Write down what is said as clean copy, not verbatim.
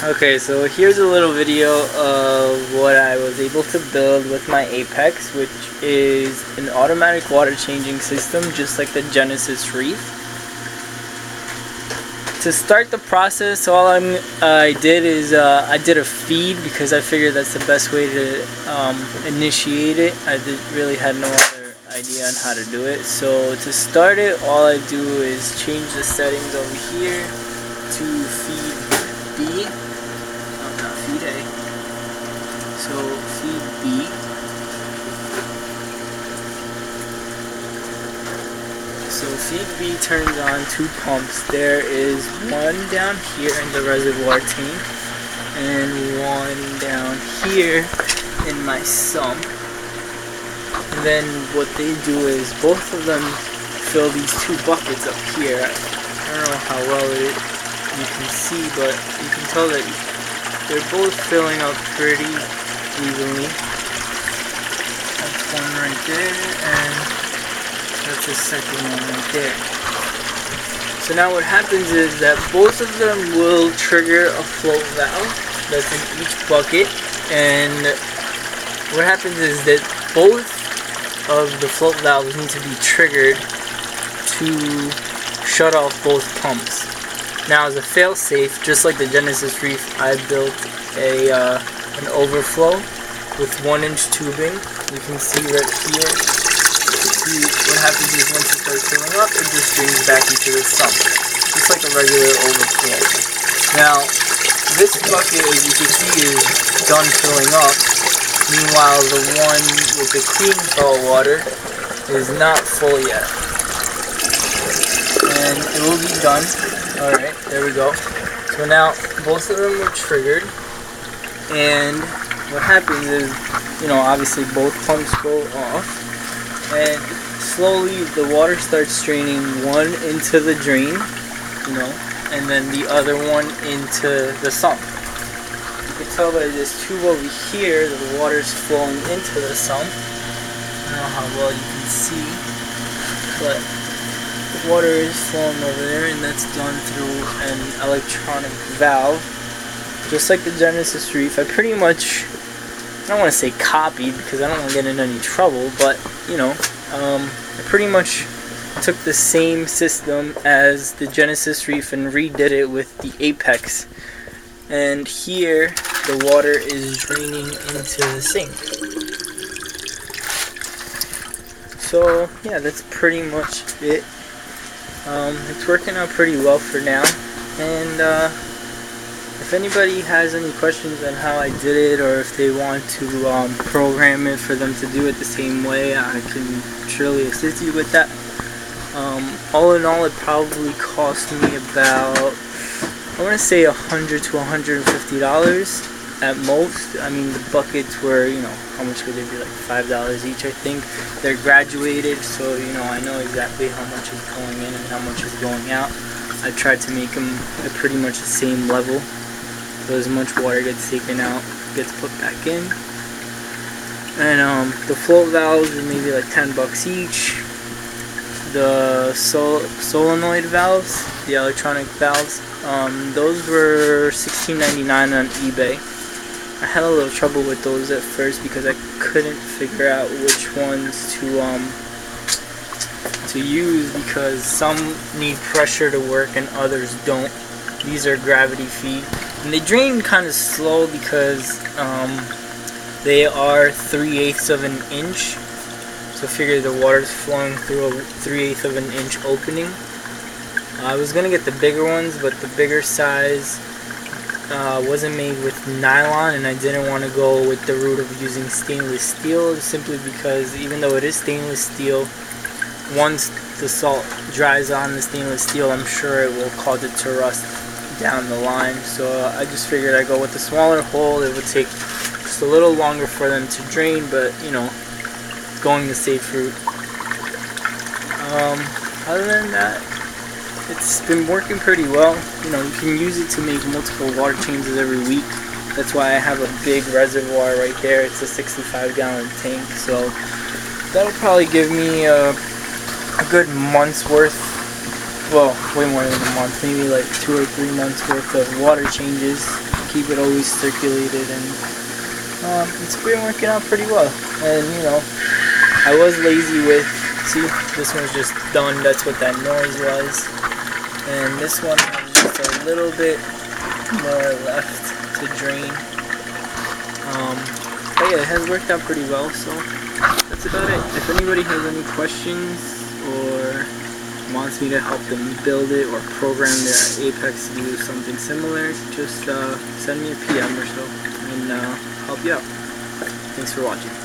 Okay, so here's a little video of what I was able to build with my Apex, which is an automatic water changing system just like the Genesis Reef. To start the process, all I did is I did a feed because I figured that's the best way to initiate it. I really had no other idea on how to do it. So to start it, all I do is change the settings over here to feed B. Not feed A. So feed B. So feed B turns on two pumps. There is one down here in the reservoir tank and one down here in my sump. And then what they do is both of them fill these two buckets up here. I don't know how well you can see, but you can tell that they're both filling up pretty evenly. That's one right there, and that's the second one right there. So now what happens is that both of them will trigger a float valve that's in each bucket, and what happens is that both of the float valves need to be triggered to shut off both pumps. Now, as a fail-safe, just like the Genesis Reef, I built an overflow with 1-inch tubing. You can see right here. What happens is once it starts filling up, it just drains back into the sump, just like a regular overflow. Now, this bucket, as you can see, is done filling up. Meanwhile, the one with the clean salt water is not full yet. And it will be done. Alright, there we go. So now, both of them were triggered. And what happens is, obviously both pumps go off. And slowly the water starts draining one into the drain, and then the other one into the sump. You can tell by this tube over here that the water is flowing into the sump. I don't know how well you can see, but the water is flowing over there, and that's done through an electronic valve, just like the Genesis Reef. I pretty much, I don't want to say copied because I don't want to get in any trouble, but I pretty much took the same system as the Genesis Reef and redid it with the Apex. And here the water is draining into the sink. So yeah, that's pretty much it. It's working out pretty well for now, and if anybody has any questions on how I did it, or if they want to program it for them to do it the same way, I can surely assist you with that. All in all, it probably cost me about, I want to say $100 to $150 at most. I mean, the buckets were, how much would they be, like $5 each, I think. They're graduated, so I know exactly how much is going in and how much is going out. I tried to make them at pretty much the same level, so as much water gets taken out gets put back in. And the float valves are maybe like $10 each. The solenoid valves, the electronic valves, those were $16.99 on eBay. I had a little trouble with those at first because I couldn't figure out which ones to use, because some need pressure to work and others don't. These are gravity feed, and they drain kind of slow because they are 3/8 of an inch. So figure the water is flowing through a 3/8 of an inch opening. I was gonna get the bigger ones, but the bigger size wasn't made with nylon, and I didn't want to go with the route of using stainless steel, simply because even though it is stainless steel, once the salt dries on the stainless steel, I'm sure it will cause it to rust down the line. So I just figured I'd go with the smaller hole. It would take just a little longer for them to drain, but going the safe route. Other than that, it's been working pretty well. You can use it to make multiple water changes every week. That's why I have a big reservoir right there. It's a 65-gallon tank, so that'll probably give me a good month's worth, well, way more than a month, maybe like 2 or 3 months worth of water changes. keep it always circulated, and it's been working out pretty well. And you know, I was lazy with, see, this one's just done, that's what that noise was, and this one has just a little bit more left to drain. But yeah, it has worked out pretty well, so that's about it. If anybody has any questions or wants me to help them build it or program their Apex to do something similar, just send me a PM or so, and I'll help you out. Thanks for watching.